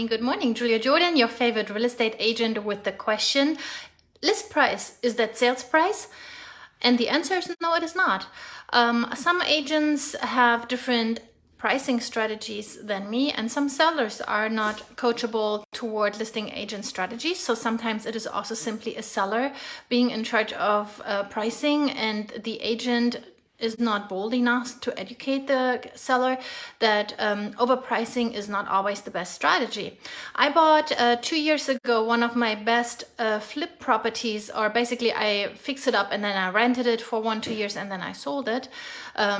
morning. Good morning. Julia Jordan, your favorite real estate agent with the question, list price, is that sales price? And the answer is no, it is not. Some agents have different pricing strategies than me, and some sellers are not coachable toward listing agent strategies. So sometimes it is also simply a seller being in charge of pricing, and the agent is not bold enough to educate the seller that overpricing is not always the best strategy. I bought 2 years ago one of my best flip properties, or basically I fixed it up and then I rented it for 1-2 years and then I sold it.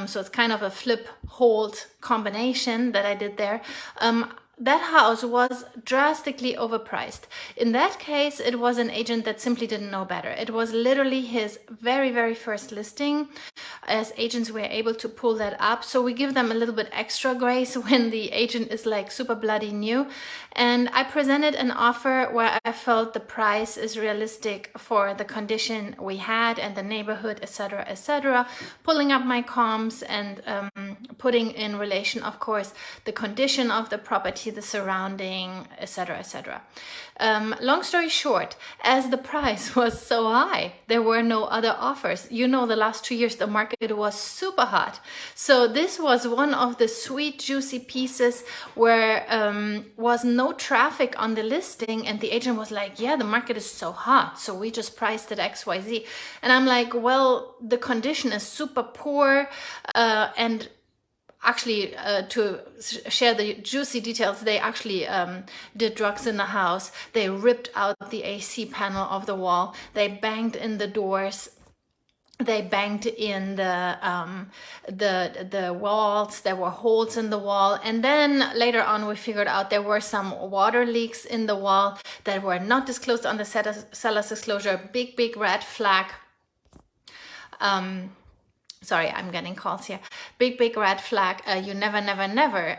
So it's kind of a flip hold combination that I did there. That house was drastically overpriced. In that case, it was an agent that simply didn't know better. It was literally his very, very first listing. As agents, we're able to pull that up. So we give them a little bit extra grace when the agent is like super bloody new. And I presented an offer where I felt the price is realistic for the condition we had and the neighborhood, etc., etc. Pulling up my comps and putting in relation, of course, the condition of the property, the surrounding, etc., etc. Long story short, as the price was so high, there were no other offers. You know, the last 2 years, the market was super hot. So this was one of the sweet, juicy pieces where was no traffic on the listing, and the agent was like, yeah, the market is so hot, so we just priced it XYZ. And I'm like, well, the condition is super poor, and actually, to share the juicy details, they actually did drugs in the house. They ripped out the AC panel of the wall. They banged in the doors. They banged in the walls. There were holes in the wall. And then later on, we figured out there were some water leaks in the wall that were not disclosed on the seller's disclosure. Big, big red flag. Sorry, I'm getting calls here. Big, big red flag. You never, never, never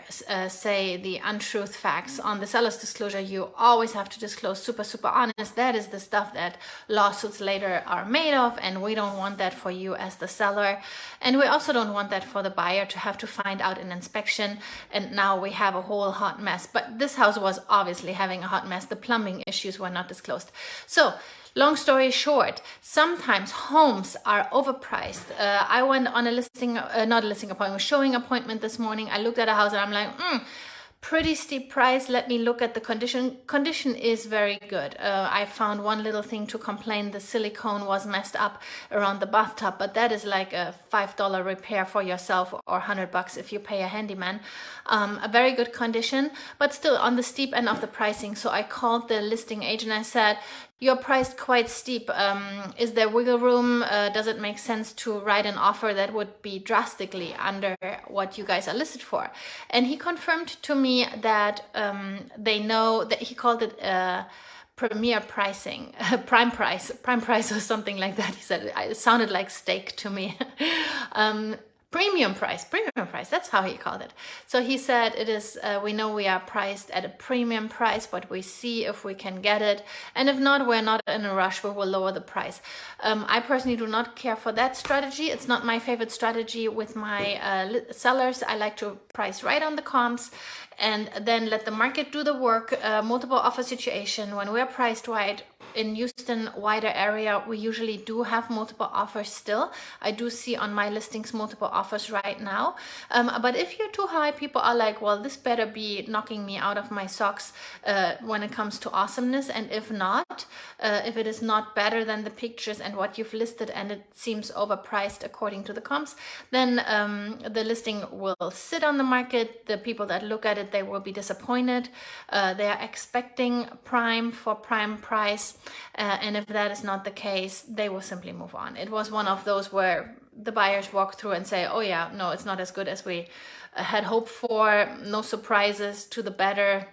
say the untruth facts on the seller's disclosure. You always have to disclose super, super honest. That is the stuff that lawsuits later are made of, and we don't want that for you as the seller. And we also don't want that for the buyer to have to find out in inspection. And now we have a whole hot mess. But this house was obviously having a hot mess. The plumbing issues were not disclosed. So, long story short, sometimes homes are overpriced. I went on a showing appointment this morning. I looked at a house and I'm like, pretty steep price. Let me look at the condition. Condition is very good. I found one little thing to complain. The silicone was messed up around the bathtub, but that is like a $5 repair for yourself, or $100 if you pay a handyman. A very good condition, but still on the steep end of the pricing. So I called the listing agent. I said, you're priced quite steep. Is there wiggle room? Does it make sense to write an offer that would be drastically under what you guys are listed for? And he confirmed to me that they know that, he called it premier pricing, prime price or something like that. He said it sounded like steak to me. Premium price, that's how he called it. So he said it is, we know we are priced at a premium price, but we see if we can get it. And if not, we're not in a rush, we will lower the price. I personally do not care for that strategy. It's not my favorite strategy with my sellers. I like to price right on the comps and then let the market do the work. Multiple offer situation, when we're priced right, in Houston wider area, we usually do have multiple offers still. I do see on my listings multiple offers right now. But if you're too high, people are like, well, this better be knocking me out of my socks when it comes to awesomeness. And if not, if it is not better than the pictures and what you've listed and it seems overpriced according to the comps, then the listing will sit on the market. The people that look at it, they will be disappointed. They are expecting prime for prime price. And if that is not the case, they will simply move on. It was one of those where the buyers walk through and say, oh yeah, no, it's not as good as we had hoped for. No surprises, to the better.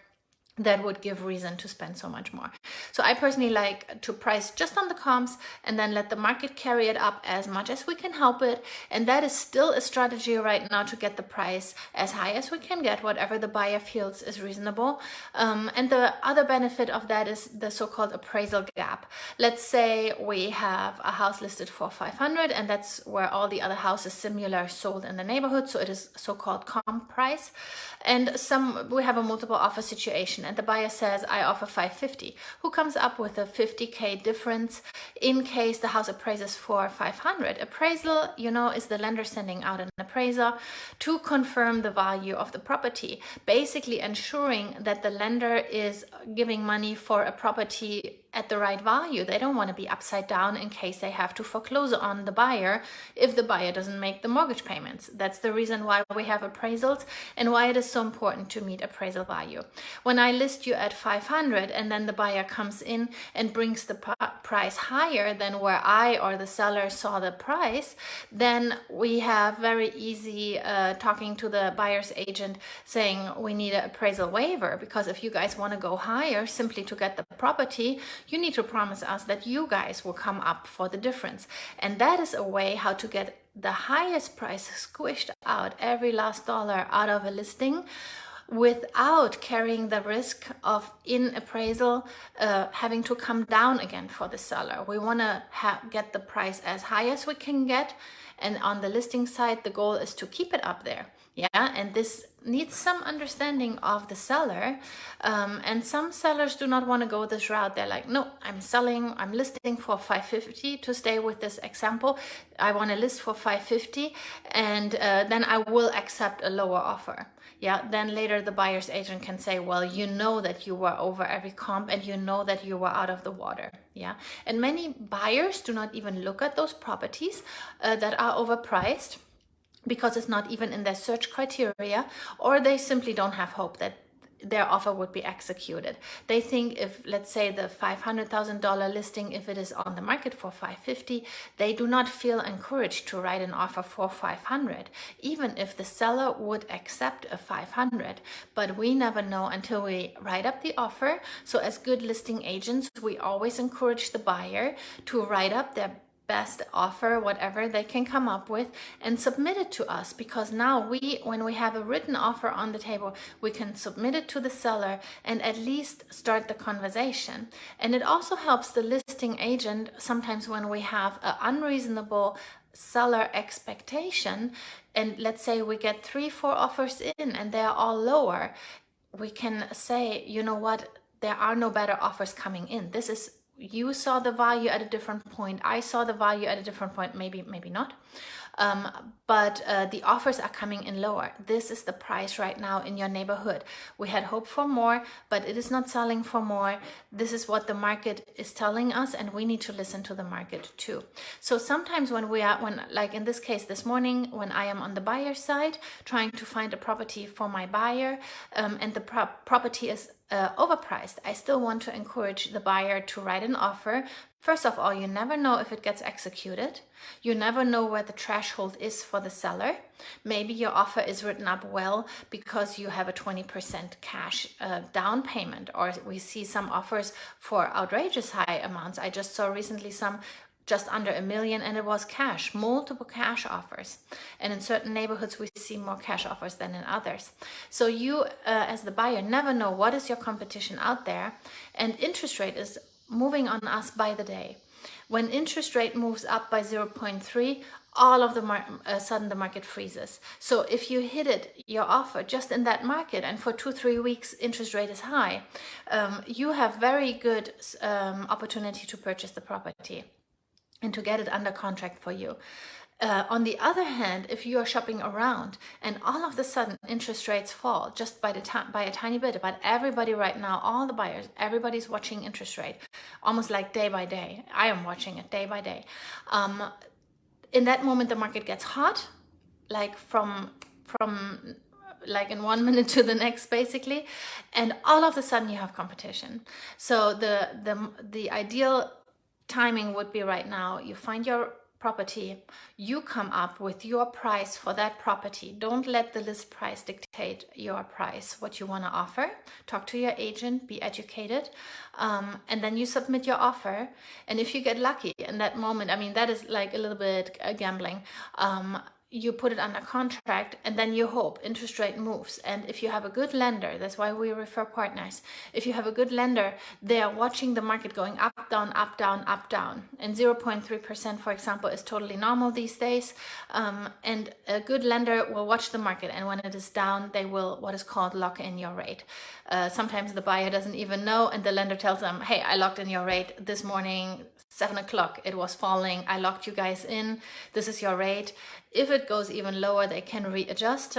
That would give reason to spend so much more. So I personally like to price just on the comps and then let the market carry it up as much as we can help it. And that is still a strategy right now to get the price as high as we can get, whatever the buyer feels is reasonable. And the other benefit of that is the so-called appraisal gap. Let's say we have a house listed for 500 and that's where all the other houses similar sold in the neighborhood. So it is so-called comp price. And we have a multiple offer situation. and the buyer says, I offer 550. Who comes up with a 50K difference in case the house appraises for 500? Appraisal, you know, is the lender sending out an appraiser to confirm the value of the property, basically ensuring that the lender is giving money for a property at the right value. They don't want to be upside down in case they have to foreclose on the buyer if the buyer doesn't make the mortgage payments. That's the reason why we have appraisals and why it is so important to meet appraisal value. When I list you at 500 and then the buyer comes in and brings the price higher than where I or the seller saw the price, then we have very easy talking to the buyer's agent saying we need an appraisal waiver, because if you guys want to go higher simply to get the property, you need to promise us that you guys will come up for the difference. And that is a way how to get the highest price squished out, every last dollar out of a listing, without carrying the risk of in appraisal having to come down again for the seller. We want to get the price as high as we can get, and on the listing side the goal is to keep it up there. And this needs some understanding of the seller, and some sellers do not want to go this route. They're like, no, I'm listing for 550, to stay with this example. I want to list for 550 and then I will accept a lower offer. Then later the buyer's agent can say, well, you know that you were over every comp and you know that you were out of the water. And many buyers do not even look at those properties that are overpriced, because it's not even in their search criteria, or they simply don't have hope that their offer would be executed. They think if, let's say, the $500,000 listing, if it is on the market for 550, they do not feel encouraged to write an offer for 500, even if the seller would accept a 500. But we never know until we write up the offer. So as good listing agents, we always encourage the buyer to write up their best offer, whatever they can come up with, and submit it to us, because now when we have a written offer on the table, we can submit it to the seller and at least start the conversation. And it also helps the listing agent sometimes when we have an unreasonable seller expectation, and let's say we get 3-4 offers in and they're all lower, we can say, you know what, there are no better offers coming in. This is, you saw the value at a different point, I saw the value at a different point, maybe not, but the offers are coming in lower. This is the price right now in your neighborhood. We had hoped for more, but it is not selling for more. This is what the market is telling us, and we need to listen to the market too. So sometimes when like in this case this morning, when I am on the buyer side trying to find a property for my buyer, and the property is overpriced, I still want to encourage the buyer to write an offer. First of all, you never know if it gets executed. You never know where the threshold is for the seller. Maybe your offer is written up well because you have a 20% cash down payment, or we see some offers for outrageous high amounts. I just saw recently some just under $1 million, and it was cash, multiple cash offers. And in certain neighborhoods, we see more cash offers than in others. So you, as the buyer, never know what is your competition out there. And interest rate is moving on us by the day. When interest rate moves up by 0.3, all of the sudden the market freezes. So if you hit it, your offer just in that market, and for 2-3 weeks interest rate is high, you have very good opportunity to purchase the property and to get it under contract for you. On the other hand, if you are shopping around and all of a sudden interest rates fall just by a tiny bit, but everybody right now, all the buyers, everybody's watching interest rate almost like day by day. I am watching it day by day. In that moment, the market gets hot, like from like in 1 minute to the next, basically, and all of a sudden you have competition. So the ideal timing would be right now. You find your property, you come up with your price for that property. Don't let the list price dictate your price, what you want to offer. Talk to your agent, be educated, and then you submit your offer. And if you get lucky in that moment, I mean, that is like a little bit gambling. you put it under contract, and then you hope interest rate moves. And if you have a good lender, that's why we refer partners. If you have a good lender, they are watching the market going up, down, up, down, up, down. And 0.3%, for example, is totally normal these days. And a good lender will watch the market, and when it is down, they will what is called lock in your rate. Sometimes the buyer doesn't even know, and the lender tells them, hey, I locked in your rate this morning, 7 o'clock, it was falling, I locked you guys in, this is your rate. If it goes even lower, they can readjust.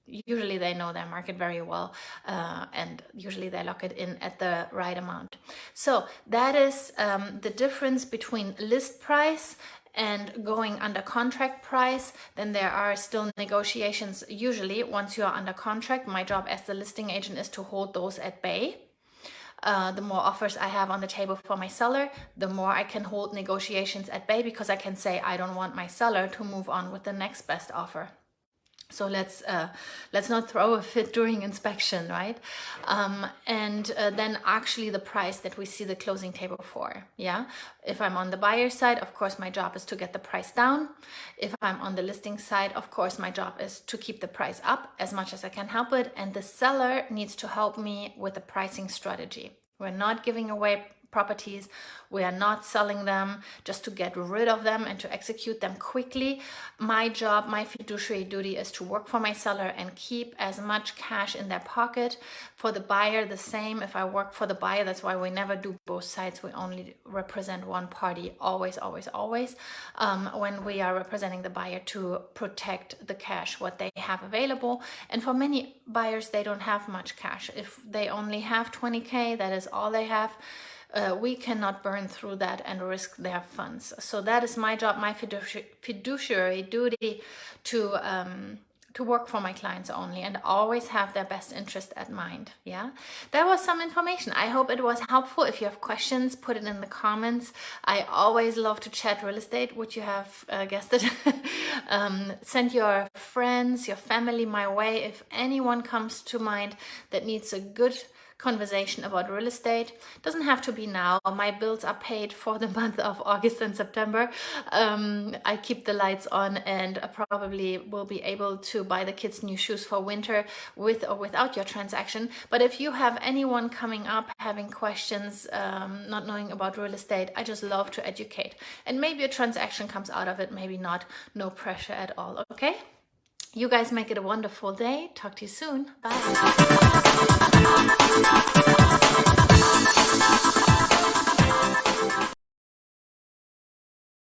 Usually they know their market very well, and usually they lock it in at the right amount. So that is the difference between list price and going under contract price. Then there are still negotiations. Usually once you are under contract, my job as the listing agent is to hold those at bay. The more offers I have on the table for my seller, the more I can hold negotiations at bay, because I can say I don't want my seller to move on with the next best offer. So let's not throw a fit during inspection, right? Then actually the price that we see the closing table for, yeah? If I'm on the buyer side, of course, my job is to get the price down. If I'm on the listing side, of course, my job is to keep the price up as much as I can help it. And the seller needs to help me with the pricing strategy. We're not giving away properties. We are not selling them just to get rid of them and to execute them quickly. My job, my fiduciary duty is to work for my seller and keep as much cash in their pocket. For the buyer, the same. If I work for the buyer, that's why we never do both sides. We only represent one party, always, always, always, when we are representing the buyer, to protect the cash, what they have available. And for many buyers, they don't have much cash. If they only have 20K, that is all they have. We cannot burn through that and risk their funds. So that is my job, my fiduciary duty, to work for my clients only and always have their best interest at mind. Yeah, that was some information. I hope it was helpful. If you have questions, put it in the comments. I always love to chat real estate, which you have guessed it. Send your friends, your family my way. If anyone comes to mind that needs a good conversation about real estate, doesn't have to be now. My bills are paid for the month of August and September. I keep the lights on, and probably will be able to buy the kids new shoes for winter with or without your transaction. But if you have anyone coming up having questions, not knowing about real estate, I just love to educate, and maybe a transaction comes out of it, maybe not. No pressure at all. Okay, you guys make it a wonderful day. Talk to you soon. Bye.